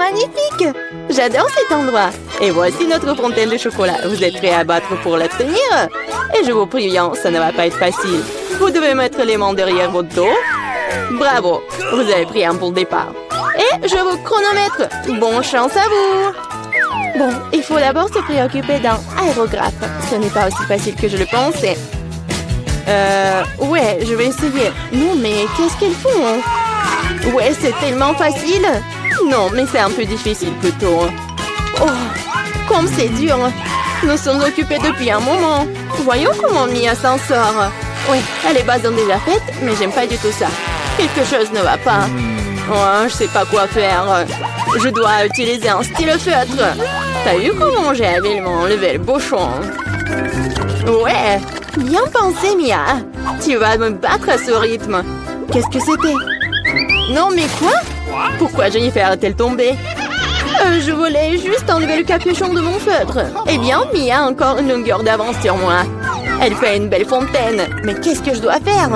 magnifique! J'adore cet endroit. Et voici notre fontaine de chocolat. Vous êtes prêts à battre pour l'obtenir? Et je vous préviens, ça ne va pas être facile. Vous devez mettre les mains derrière votre dos. Bravo, vous avez pris un bon départ. Et je vous chronomètre. Bonne chance à vous! Bon, il faut d'abord se préoccuper d'un aérographe. Ce n'est pas aussi facile que je le pensais. Ouais, je vais essayer. Non, mais qu'est-ce qu'elles font? Ouais, c'est tellement facile. Non, mais c'est un peu difficile plutôt. Oh, comme c'est dur. Nous sommes occupés depuis un moment. Voyons comment Mia s'en sort. Oui, les bases sont déjà faites, mais j'aime pas du tout ça. Quelque chose ne va pas. Oh, je sais pas quoi faire. Je dois utiliser un stylo-feutre. T'as vu comment j'ai habilement enlevé le bouchon? Ouais, bien pensé, Mia. Tu vas me battre à ce rythme. Qu'est-ce que c'était? Non, mais quoi? Pourquoi Jennifer est-elle tombée? Je voulais juste enlever le capuchon de mon feutre. Eh bien, Mia a encore une longueur d'avance sur moi. Elle fait une belle fontaine. Mais qu'est-ce que je dois faire?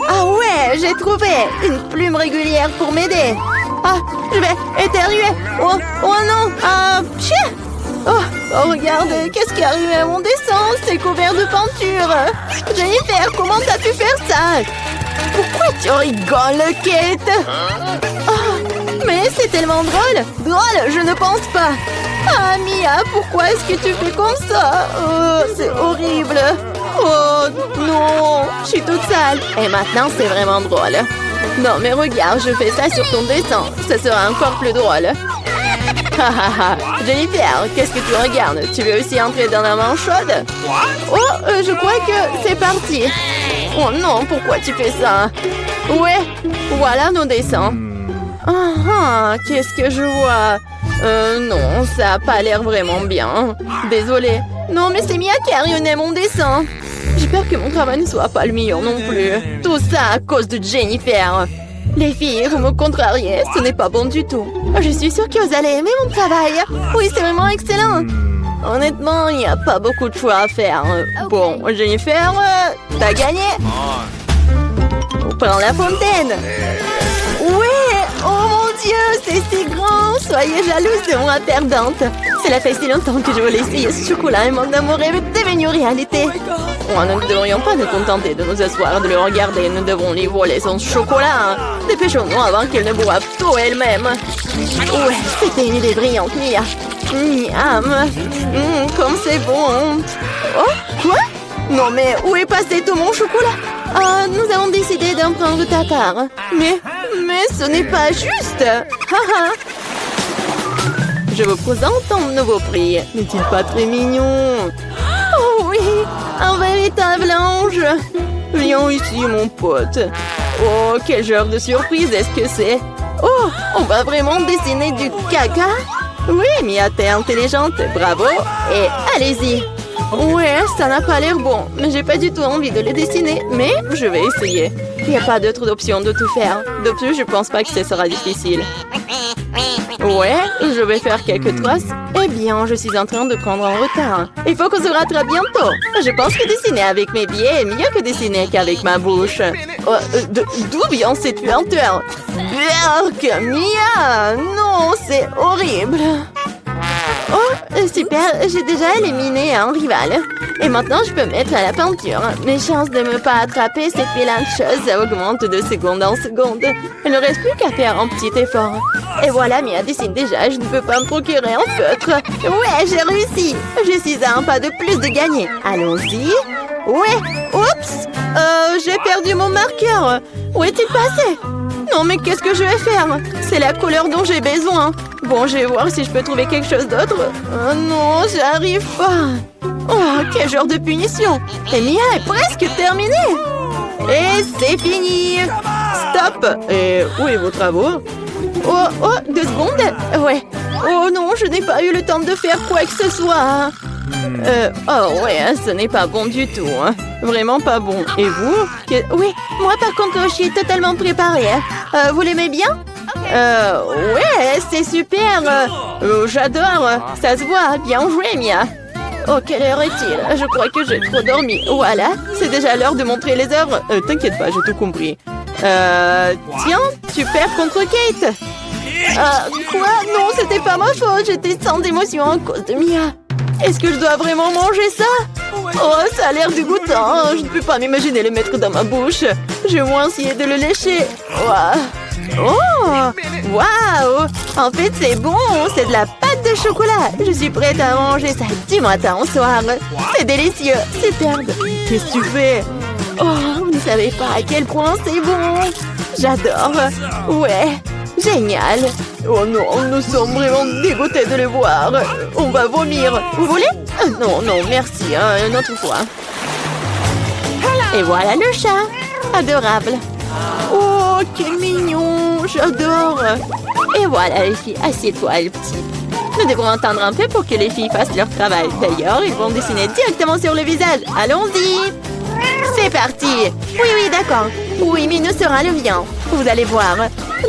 Ah ouais, j'ai trouvé une plume régulière pour m'aider. Ah, je vais éternuer. Oh non. Ah, chien. Oh, regarde, qu'est-ce qui est arrivé à mon dessin? C'est couvert de peinture. Jennifer, comment t'as pu faire ça? Pourquoi tu rigoles, Kate? Oh, mais c'est tellement drôle. Drôle, je ne pense pas. Ah, Mia, pourquoi est-ce que tu fais comme ça? Oh, c'est horrible. Oh, non, je suis toute sale. Et maintenant, c'est vraiment drôle. Non, mais regarde, je fais ça sur ton dessin. Ça sera encore plus drôle. Jennifer, qu'est-ce que tu regardes? Tu veux aussi entrer dans la main chaude? Oh, je crois que c'est parti. Oh non, pourquoi tu fais ça? Ouais, voilà nos dessins. Qu'est-ce que je vois? Non, ça a pas l'air vraiment bien. Désolée. Non, mais c'est Mia qui a ruiné mon dessin. J'ai peur que mon travail ne soit pas le meilleur non plus. Tout ça à cause de Jennifer. Les filles, vous me contrariez, ce n'est pas bon du tout. Je suis sûre que vous allez aimer mon travail. Oui, c'est vraiment excellent. Honnêtement, il n'y a pas beaucoup de choix à faire. Bon, Jennifer, t'as gagné. On prend la fontaine. Ouais, oh mon Dieu, c'est si grand. Soyez jalouse de moi, perdante. Cela fait si longtemps que je voulais essayer ce chocolat et mon amour est devenu réalité. Oh, nous ne devrions pas nous contenter de nous asseoir et de le regarder. Nous devons lui voler son chocolat. Dépêchons-nous avant qu'elle ne boive tout elle-même. Ouais, c'était une idée brillante, Mia. Miam. Comme c'est bon. Oh, quoi? Non, mais où est passé tout mon chocolat? Ah, nous avons décidé d'en prendre ta part. Mais ce n'est pas juste. Je vous présente un nouveau prix. N'est-il pas très mignon? Oh oui, un véritable ange. Viens ici, mon pote. Oh, quel genre de surprise est-ce que c'est? Oh, on va vraiment dessiner du caca? Oui, Mia, t'es intelligente. Bravo. Et allez-y. Ouais, ça n'a pas l'air bon, mais j'ai pas du tout envie de le dessiner, mais je vais essayer. Il n'y a pas d'autre option de tout faire. De plus, je pense pas que ce sera difficile. Ouais, je vais faire quelques traces. Eh bien, je suis en train de prendre un retard. Il faut qu'on se rattrape bientôt. Je pense que dessiner avec mes pieds est mieux que dessiner qu'avec ma bouche. D'où vient cette lenteur? Berk, Mia! Non, c'est horrible. Oh, super, j'ai déjà éliminé un rival. Et maintenant, je peux mettre à la peinture. Mes chances de ne pas attraper cette vilaine chose augmentent de seconde en seconde. Il ne reste plus qu'à faire un petit effort. Et voilà, Mia dessine déjà, je ne peux pas me procurer un feutre. Ouais, j'ai réussi. Je suis à un pas de plus de gagner. Allons-y. Ouais, oups. J'ai perdu mon marqueur. Où est-il passé? Non, mais qu'est-ce que je vais faire? C'est la couleur dont j'ai besoin. Bon, je vais voir si je peux trouver quelque chose d'autre. Oh non, j'arrive pas. Oh, quel genre de punition. Et Mia est presque terminée. Et c'est fini. Stop. Et où est vos travaux? Oh, 2 secondes. Ouais. Oh non, je n'ai pas eu le temps de faire quoi que ce soit. Oh ouais, ce n'est pas bon du tout. Vraiment pas bon. Et vous? Oui, moi par contre, je suis totalement préparée. Vous l'aimez bien? Ouais, c'est super. J'adore. Ça se voit. Bien joué, Mia. Oh, quelle heure est-il? Je crois que j'ai trop dormi. Voilà, c'est déjà l'heure de montrer les œuvres. T'inquiète pas, j'ai tout compris. Tiens, tu perds contre Kate. Quoi? Non, c'était pas ma faute. J'étais sans émotion à cause de Mia. Est-ce que je dois vraiment manger ça? Oh, ça a l'air dégoûtant. Je ne peux pas m'imaginer le mettre dans ma bouche. Je vais au moins essayer de le lécher. Oh! Waouh! En fait, c'est bon. C'est de la pâte de chocolat. Je suis prête à manger ça du matin au soir. C'est délicieux. Superbe. Qu'est-ce que tu fais? Oh, vous ne savez pas à quel point c'est bon. J'adore. Ouais. Génial. Oh non, nous sommes vraiment dégoûtés de le voir. On va vomir. Vous voulez? Non, non, merci. Une autre fois. Et voilà le chat. Adorable. Oh, quel mignon. J'adore. Et voilà les filles. Assieds-toi, le petit. Nous devrons attendre un peu pour que les filles fassent leur travail. D'ailleurs, ils vont dessiner directement sur le visage. Allons-y. C'est parti. Oui, oui, d'accord. Oui, mais nous sera le mien. Vous allez voir.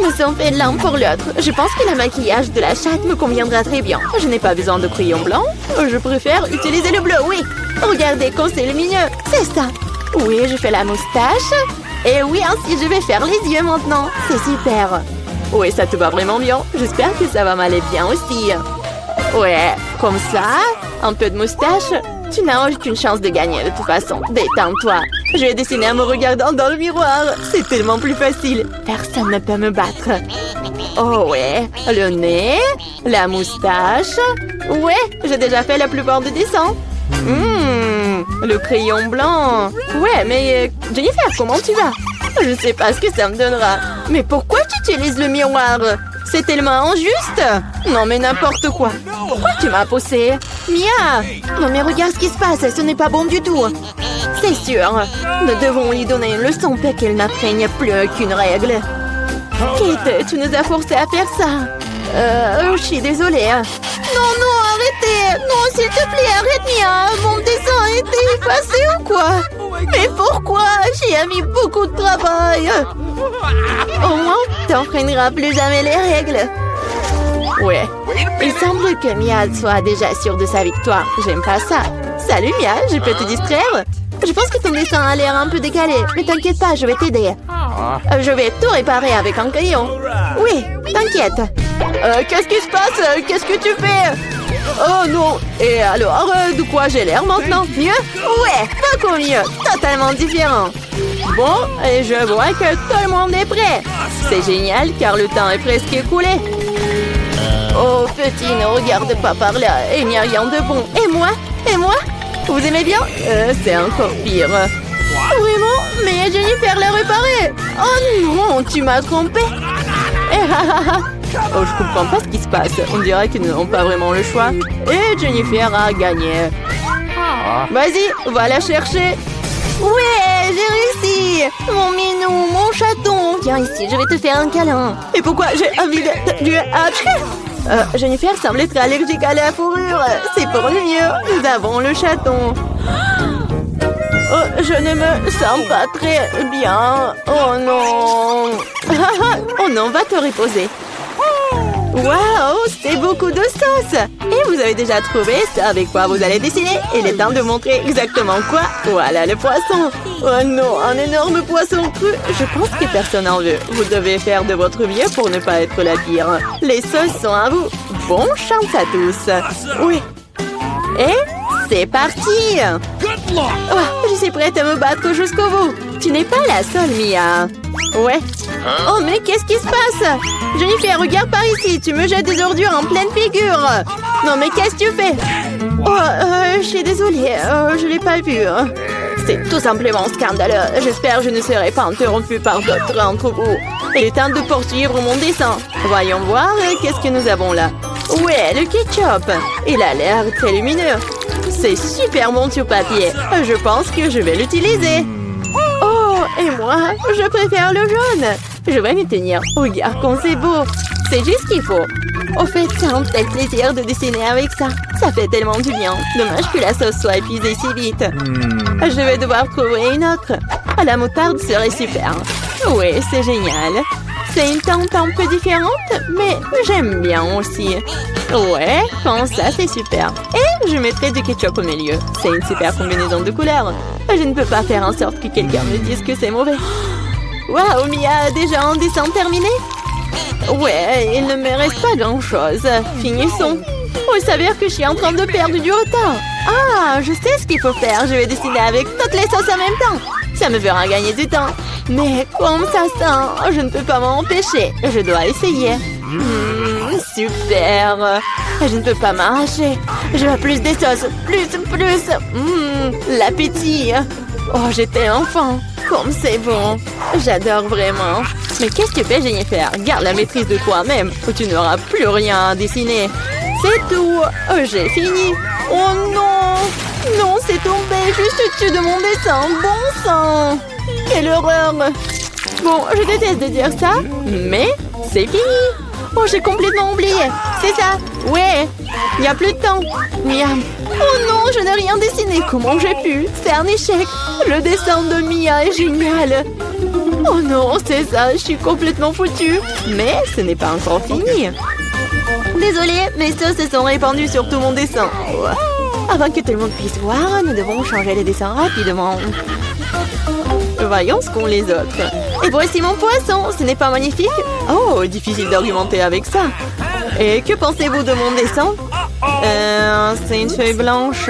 Nous sommes faits l'un pour l'autre. Je pense que le maquillage de la chatte me conviendra très bien. Je n'ai pas besoin de crayon blanc. Je préfère utiliser le bleu, oui. Regardez comme c'est lumineux. C'est ça. Oui, je fais la moustache. Et oui, ainsi je vais faire les yeux maintenant. C'est super. Oui, ça te va vraiment bien. J'espère que ça va m'aller bien aussi. Ouais, comme ça. Un peu de moustache. Tu n'as aucune chance de gagner de toute façon. Détends-toi. Je vais dessiner en me regardant dans le miroir. C'est tellement plus facile. Personne ne peut me battre. Oh ouais. Le nez. La moustache. Ouais, j'ai déjà fait la plupart des dessins. Le crayon blanc. Ouais, mais Jennifer, comment tu vas? Je sais pas ce que ça me donnera. Mais pourquoi tu utilises le miroir? C'est tellement injuste. Non, mais n'importe quoi. Pourquoi tu m'as poussé? Mia! Non, mais regarde ce qui se passe. Ce n'est pas bon du tout. C'est sûr. Nous devons lui donner une leçon pour qu'elle n'apprenne plus aucune règle. Kate, tu nous as forcé à faire ça. Je suis désolée. Non, non, arrêtez. Non, s'il te plaît, arrête, Mia. Mon dessin a été effacé ou quoi? Mais pourquoi? J'y ai mis beaucoup de travail. Au moins, tu n'enfreindras plus jamais les règles. Ouais. Il semble que Mia soit déjà sûre de sa victoire. J'aime pas ça. Salut Mia, je peux te distraire? Je pense que ton dessin a l'air un peu décalé. Mais t'inquiète pas, je vais t'aider. Je vais tout réparer avec un crayon. Oui, t'inquiète. Qu'est-ce qui se passe? Qu'est-ce que tu fais? Oh non. Et alors, de quoi j'ai l'air maintenant? Mieux? Ouais, beaucoup mieux. Totalement différent. Bon, et je vois que tout le monde est prêt. C'est génial car le temps est presque écoulé. Oh, petit, ne regarde pas par là. Il n'y a rien de bon. Et moi? Et moi? Vous aimez bien? C'est encore pire. Vraiment? Mais Jennifer l'a réparé. Oh non, tu m'as trompé. Oh, je comprends pas ce qui se passe. On dirait qu'ils n'ont pas vraiment le choix. Et Jennifer a gagné. Vas-y, va la chercher. Ouais, j'ai réussi. Mon minou, mon chaton. Viens ici, je vais te faire un câlin. Et pourquoi j'ai envie de... Jennifer semble être allergique à la fourrure. C'est pour le mieux. Nous avons le chaton. Oh, je ne me sens pas très bien. Oh non. Oh non, va te reposer. Waouh, c'est beaucoup de sauce. Et vous avez déjà trouvé ce avec quoi vous allez dessiner. Il est temps de montrer exactement quoi. Voilà le poisson. Oh non, un énorme poisson cru. Je pense que personne en veut. Vous devez faire de votre mieux pour ne pas être la pire. Les sauces sont à vous. Bonne chance à tous. Oui. Et c'est parti. Oh, je suis prête à me battre jusqu'au bout. Tu n'es pas la seule, Mia. Ouais. Oh, mais qu'est-ce qui se passe? Jennifer, regarde par ici. Tu me jettes des ordures en pleine figure. Non, mais qu'est-ce que tu fais? Oh, je suis désolée. Je l'ai pas vu. C'est tout simplement scandaleux. J'espère que je ne serai pas interrompue par d'autres d'entre vous. Il est temps de poursuivre mon dessin. Voyons voir qu'est-ce que nous avons là. Ouais, le ketchup. Il a l'air très lumineux. C'est super bon sur papier. Je pense que je vais l'utiliser. Oh, et moi, je préfère le jaune. Je vais m'y tenir. Regarde comme c'est beau. C'est juste ce qu'il faut. Au fait, c'est un tel plaisir de dessiner avec ça. Ça fait tellement du bien. Dommage que la sauce soit épuisée si vite. Je vais devoir trouver une autre. La moutarde serait super. Oui, c'est génial. C'est une teinte un peu différente, mais j'aime bien aussi. Ouais, comme ça, c'est super. Et je mettrai du ketchup au milieu. C'est une super combinaison de couleurs. Je ne peux pas faire en sorte que quelqu'un me dise que c'est mauvais. Waouh, Mia a déjà un dessin terminé? Ouais, il ne me reste pas grand-chose. Finissons. Oh, il s'avère que je suis en train de perdre du retard. Ah, je sais ce qu'il faut faire. Je vais dessiner avec toutes les sauces en même temps. Ça me fera gagner du temps. Mais comme ça sent, je ne peux pas m'en empêcher. Je dois essayer. Super. Je ne peux pas m'arracher. Je veux plus des sauces. Plus. L'appétit. Oh, j'ai tellement faim. Comme c'est bon. J'adore vraiment. Mais qu'est-ce que tu fais, Jennifer? Garde la maîtrise de toi-même ou tu n'auras plus rien à dessiner. C'est tout. J'ai fini. Oh non. Non, c'est tombé juste au-dessus de mon dessin. Bon sang. Quelle horreur. Bon, je déteste de dire ça, mais c'est fini. Oh, j'ai complètement oublié. C'est ça. Ouais. Il n'y a plus de temps. Miam. Oh non, je n'ai rien dessiné. Comment j'ai pu? C'est un échec. Le dessin de Mia est génial. Oh non, c'est ça. Je suis complètement foutue. Mais ce n'est pas encore fini. Désolée, mes sauces se sont répandues sur tout mon dessin. Avant que tout le monde puisse voir, nous devons changer les dessins rapidement. Voyons ce qu'ont les autres. Et voici mon poisson. Ce n'est pas magnifique? Oh, difficile d'argumenter avec ça. Et que pensez-vous de mon dessin? C'est une feuille blanche.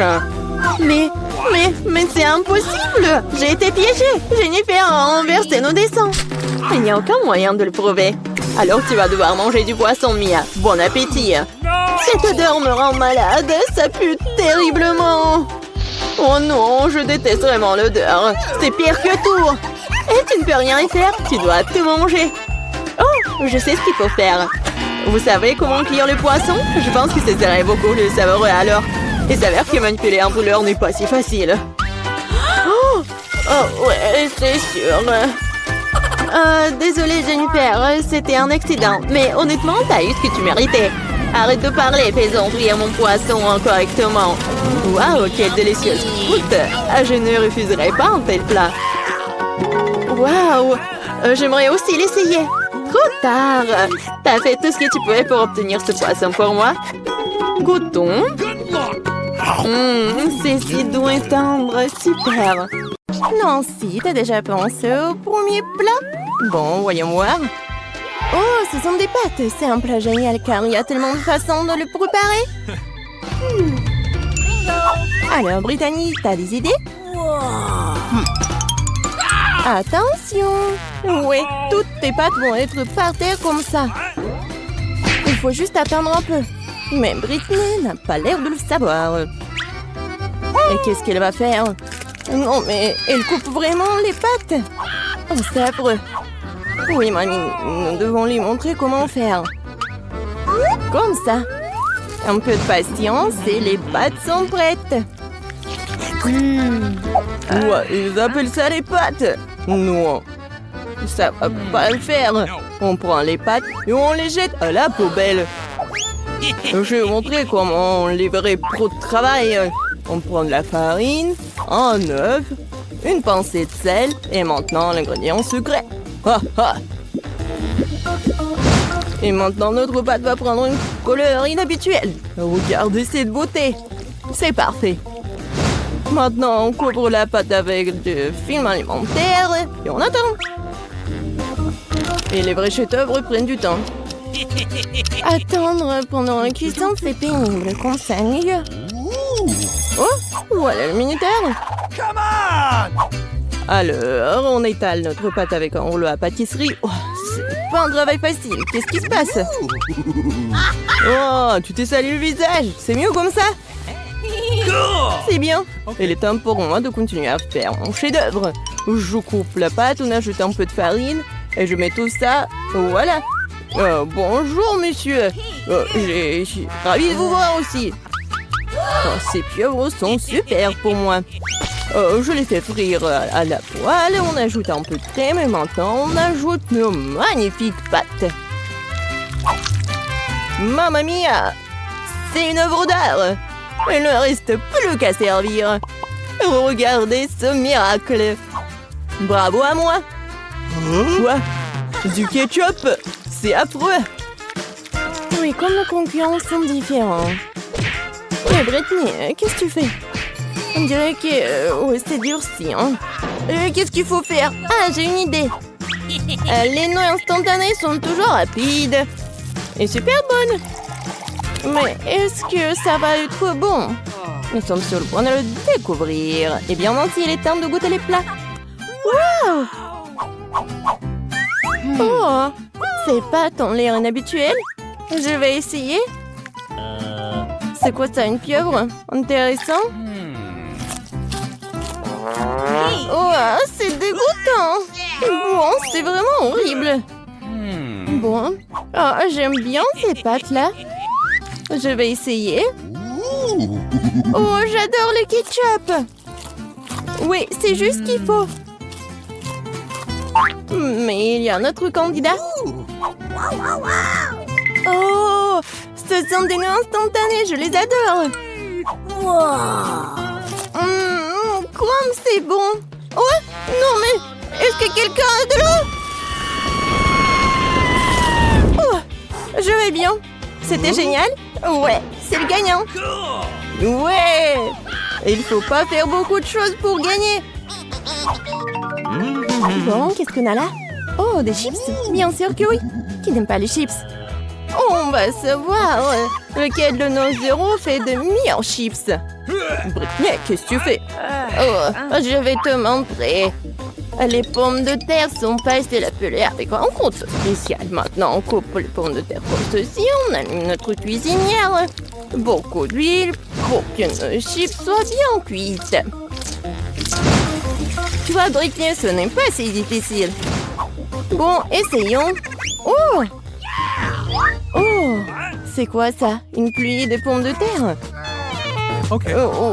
Mais c'est impossible. J'ai été piégée. Jennifer a renversé nos dessins. Il n'y a aucun moyen de le prouver. Alors tu vas devoir manger du poisson, Mia. Bon appétit. Cette odeur me rend malade. Ça pue terriblement. Oh non, je déteste vraiment l'odeur. C'est pire que tout. Et tu ne peux rien y faire. Tu dois tout manger. Oh, je sais ce qu'il faut faire. Vous savez comment cuire le poisson? Je pense que ce serait beaucoup plus savoureux alors. Il s'avère que manipuler un brûleur n'est pas si facile. Oh ouais, c'est sûr. Désolée Jennifer, c'était un accident. Mais honnêtement, t'as eu ce que tu méritais. Arrête de parler, faisons frire mon poisson correctement. Waouh, quelle délicieuse croûte. Je ne refuserai pas un tel plat. Waouh, j'aimerais aussi l'essayer. Trop tard. T'as fait tout ce que tu pouvais pour obtenir ce poisson pour moi. Goûtons. C'est si doux et tendre, super. Nancy, t'as déjà pensé au premier plat? Bon, voyons voir. Oh, ce sont des pâtes. C'est un plat génial car il y a tellement de façons de le préparer. Alors, Brittany, t'as des idées? Attention. Ouais, toutes tes pâtes vont être par terre comme ça. Il faut juste attendre un peu. Mais Brittany n'a pas l'air de le savoir. Et qu'est-ce qu'elle va faire? Non, mais elle coupe vraiment les pâtes. Oh, c'est affreux. Oui, mamie, nous devons lui montrer comment faire. Comme ça. Un peu de patience et les pâtes sont prêtes. Ouais, ils appellent ça les pâtes. Non, ça va pas le faire. On prend les pâtes et on les jette à la poubelle. Je vais vous montrer comment on livrait pro de travail. On prend de la farine, un œuf, une pincée de sel et maintenant l'ingrédient secret. Et maintenant notre pâte va prendre une couleur inhabituelle. Regardez cette beauté. C'est parfait. Maintenant on couvre la pâte avec du film alimentaire et on attend. Et les vrais chefs-d'œuvre prennent du temps. Attendre pendant la cuisson, c'est pénible. Comme ça, mieux. Oh, voilà le minuteur. Alors, on étale notre pâte avec un rouleau à pâtisserie. Oh, c'est pas un travail facile. Qu'est-ce qui se passe? Oh, tu t'es sali le visage. C'est mieux comme ça? C'est bien. Il est temps pour moi de continuer à faire mon chef-d'œuvre. Je coupe la pâte, on ajoute un peu de farine et je mets tout ça. Voilà. Bonjour, monsieur. Je suis ravie de vous voir aussi. Ces pieuvres sont super pour moi. Je les fais frire à la poêle. On ajoute un peu de crème et maintenant on ajoute nos magnifiques pâtes. Mamma mia! C'est une œuvre d'art. Il ne reste plus qu'à servir. Regardez ce miracle. Bravo à moi. Quoi? Du ketchup? C'est affreux. Oui, comme nos concurrents sont différents. Mais Brittany, qu'est-ce que tu fais? On dirait que c'est durci, hein. Qu'est-ce qu'il faut faire? Ah, j'ai une idée. Les noix instantanées sont toujours rapides et super bonnes. Mais est-ce que ça va être bon? Nous sommes sur le point de le découvrir. Eh bien, Nancy, il est temps de goûter les plats. Wow! Oh, ces pâtes ont l'air inhabituelles. Je vais essayer. C'est quoi ça, une pieuvre? Intéressant. Oh, c'est dégoûtant. Bon, c'est vraiment horrible. Bon, j'aime bien ces pâtes-là. Je vais essayer. Oh, j'adore le ketchup. Oui, c'est juste ce qu'il faut. Mais il y a un autre candidat. Oh, ce sont des noix instantanées, je les adore. Comme c'est bon. Oh, non mais, est-ce que quelqu'un a de l'eau? Oh, je vais bien. C'était génial. Ouais, c'est le gagnant. Ouais. Il faut pas faire beaucoup de choses pour gagner. Bon, qu'est-ce qu'on a là? Oh, des chips? Bien sûr que oui. Qui n'aime pas les chips? On va savoir lequel de nos héros fait de meilleurs chips. Britney, qu'est-ce que tu fais? Oh, je vais te montrer. Les pommes de terre sont passées la pelée avec un compte spécial. Maintenant, on coupe les pommes de terre comme ceci. On allume notre cuisinière. Beaucoup d'huile pour que nos chips soient bien cuites. Tu vois, Britney, ce n'est pas si difficile. Bon, essayons. Oh! Oh! C'est quoi ça? Une pluie de pommes de terre? Ok.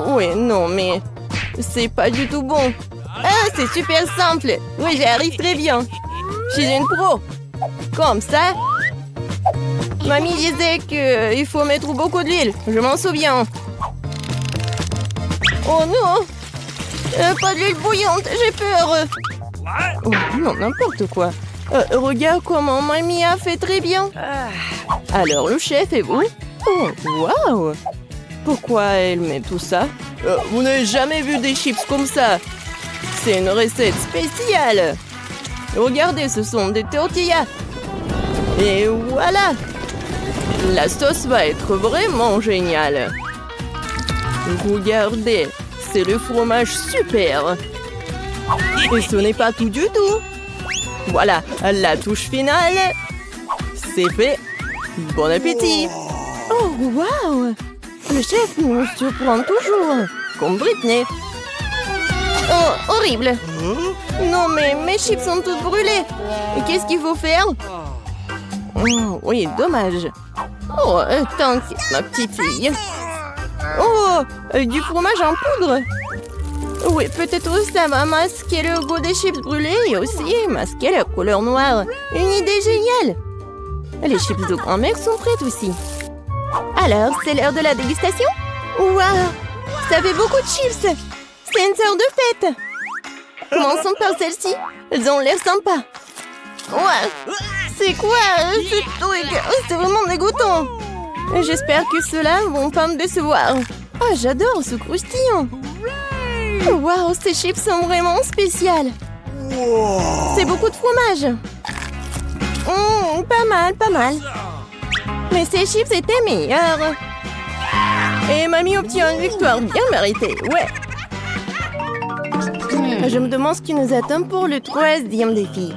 Oui, non, mais c'est pas du tout bon. Ah, c'est super simple. Oui, j'y arrive très bien. Je suis une pro. Comme ça. Mamie disait qu'il faut mettre beaucoup d'huile. Je m'en souviens. Oh non! Pas d'huile bouillante, j'ai peur. Oh, non, n'importe quoi. Regarde comment mamie a fait très bien. Alors, le chef et vous? Oh, waouh! Pourquoi elle met tout ça? Vous n'avez jamais vu des chips comme ça. C'est une recette spéciale. Regardez, ce sont des tortillas. Et voilà. La sauce va être vraiment géniale. Regardez, c'est le fromage super. Et ce n'est pas tout du tout. Voilà, la touche finale. C'est fait. Bon appétit. Oh, waouh! Le chef nous surprend toujours. Comme Britney. Oh, horrible. Non, mais mes chips sont toutes brûlées. Et qu'est-ce qu'il faut faire? Oh, oui, dommage. Oh, t'inquiète, ma petite fille. Oh, du fromage en poudre. Oui, peut-être ça va masquer le goût des chips brûlés et aussi masquer la couleur noire. Une idée géniale. Les chips de grand-mère sont prêtes aussi. Alors, c'est l'heure de la dégustation? Waouh! Ça fait beaucoup de chips! C'est une sorte de fête! Commençons par celle-ci. Elles ont l'air sympas. Ouais! C'est quoi ce truc? C'est vraiment dégoûtant! J'espère que ceux-là vont pas me décevoir. Oh, j'adore ce croustillant! Waouh, ces chips sont vraiment spéciales! C'est beaucoup de fromage! Pas mal, pas mal. Mais ces chips étaient meilleurs. Et mamie obtient une victoire bien méritée, ouais. Je me demande ce qui nous attend pour le 3e défi.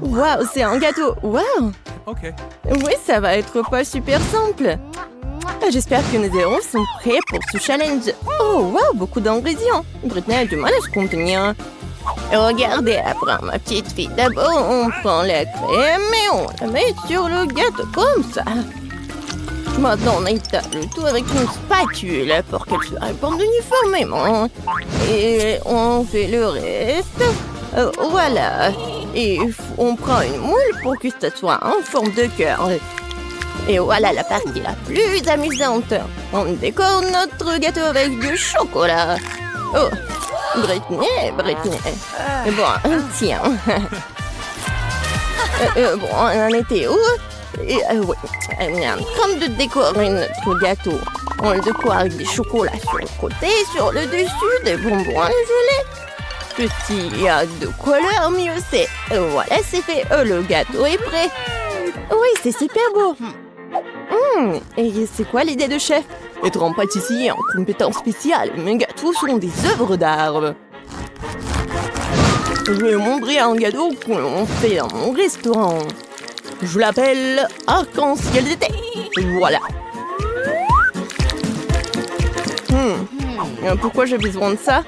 Waouh, c'est un gâteau. Waouh. Ok. Oui, ça va être pas super simple. J'espère que nos héros sont prêts pour ce challenge. Oh, waouh, beaucoup d'ingrédients. Britney a du mal à se contenir. Regardez, après ma petite fille. D'abord, on prend la crème et on la met sur le gâteau comme ça. Maintenant, on étale le tout avec une spatule pour qu'elle se répande uniformément. Et on fait le reste. Voilà. Et on prend une moule pour que ça soit en forme de cœur. Et voilà la partie la plus amusante. On décore notre gâteau avec du chocolat. Oh, Britney. Bon, tiens. Bon, on en était où? Oui, on est en train de décorer notre gâteau. On le décore avec des chocolats sur le côté, sur le dessus, des bonbons gelés. Plus il y a de couleurs, mieux c'est. Voilà, c'est fait. Le gâteau est prêt. Oui, c'est super beau. Et c'est quoi l'idée de chef? Être un pâtissier en compétence spéciale. Mes gâteaux sont des œuvres d'art. Je vais montrer un gâteau qu'on fait dans mon restaurant. Je l'appelle arc-en-ciel d'été. Voilà. Pourquoi j'ai besoin de ça?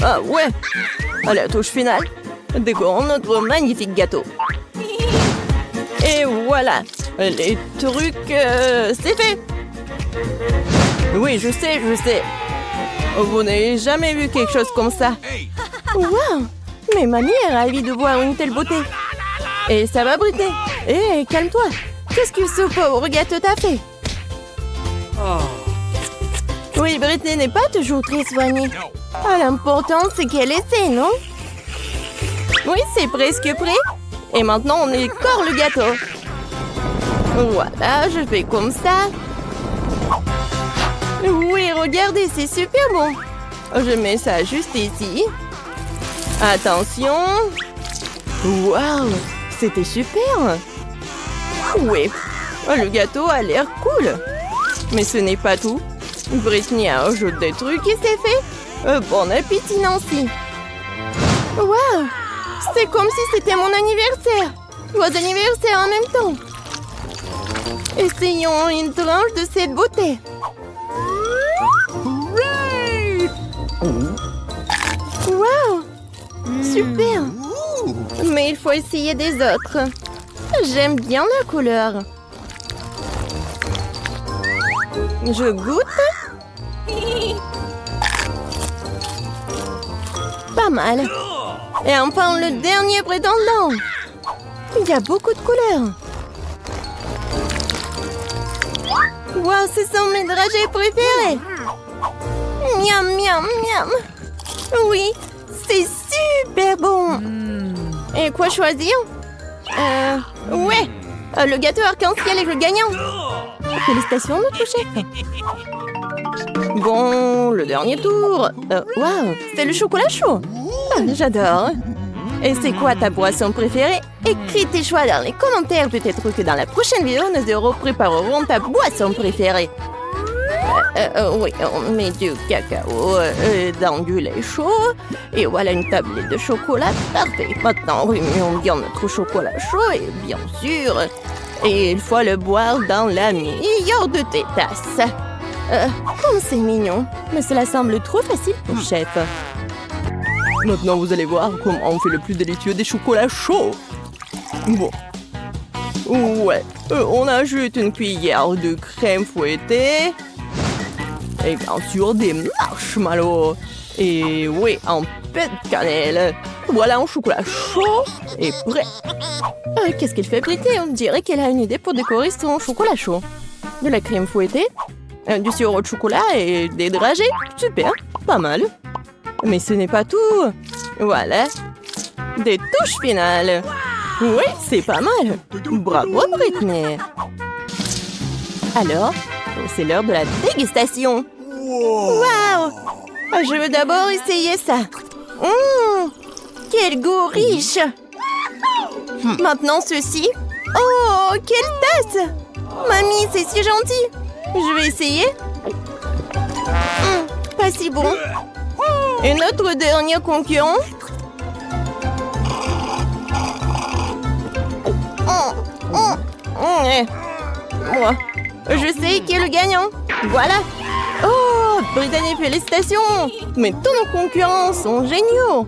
Ah ouais. À la touche finale, décorons notre magnifique gâteau. Et voilà. Les trucs, c'est fait. Oui, je sais. Vous n'avez jamais vu quelque chose comme ça. Wow! Mais mamie est ravie de voir une telle beauté. Et ça va, Britney? Hé, calme-toi. Qu'est-ce que ce pauvre gâteau t'a fait? Oui, Britney n'est pas toujours très soignée. L'important, c'est qu'elle essaie, non? Oui, c'est presque prêt. Et maintenant, on écore le gâteau. Voilà, je fais comme ça. Oui, regardez, c'est super bon. Je mets ça juste ici. Attention. Waouh, c'était super. Oui, le gâteau a l'air cool. Mais ce n'est pas tout. Britney a ajouté des trucs et c'est fait. Bon appétit, Nancy. Waouh, c'est comme si c'était mon anniversaire. Vos anniversaires en même temps. Essayons une tranche de cette beauté. Wow, super. Mais il faut essayer des autres. J'aime bien la couleur. Je goûte. Pas mal. Et enfin, le dernier prétendant. Il y a beaucoup de couleurs. Wow, ce sont mes dragées préférées. Miam, miam, miam. Oui, c'est super bon. Et quoi choisir? Ouais, le gâteau arc-en-ciel est le gagnant. Félicitations, notre chef. Bon, le dernier tour. Waouh, c'est le chocolat chaud. J'adore. Et c'est quoi ta boisson préférée? Écris tes choix dans les commentaires. Peut-être que dans la prochaine vidéo, nous préparerons ta boisson préférée. Oui, on met du cacao dans du lait chaud. Et voilà une tablette de chocolat. Parfait. Maintenant, remuons bien notre chocolat chaud. Et bien sûr, et il faut le boire dans la meilleure de tes tasses. Comme c'est mignon. Mais cela semble trop facile pour chef. Maintenant, vous allez voir comment on fait le plus délicieux des chocolats chauds. Bon. Ouais. On ajoute une cuillère de crème fouettée. Et bien sûr, des marshmallows. Et oui, un peu de cannelle. Voilà un chocolat chaud et prêt. Qu'est-ce qu'elle fait, Britney? On dirait qu'elle a une idée pour décorer son chocolat chaud. De la crème fouettée, du sirop de chocolat et des dragées. Super, pas mal. Mais ce n'est pas tout. Voilà. Des touches finales. Oui, c'est pas mal. Bravo, Britney. Alors, c'est l'heure de la dégustation. Waouh! Je veux d'abord essayer ça. Quel goût riche! Maintenant, ceci. Oh, quelle tasse! Mamie, c'est si gentil. Je vais essayer. Pas si bon. Et notre dernier concurrent. Moi, je sais qui est le gagnant. Voilà. Oh, Brittany, félicitations. Mais tous nos concurrents sont géniaux.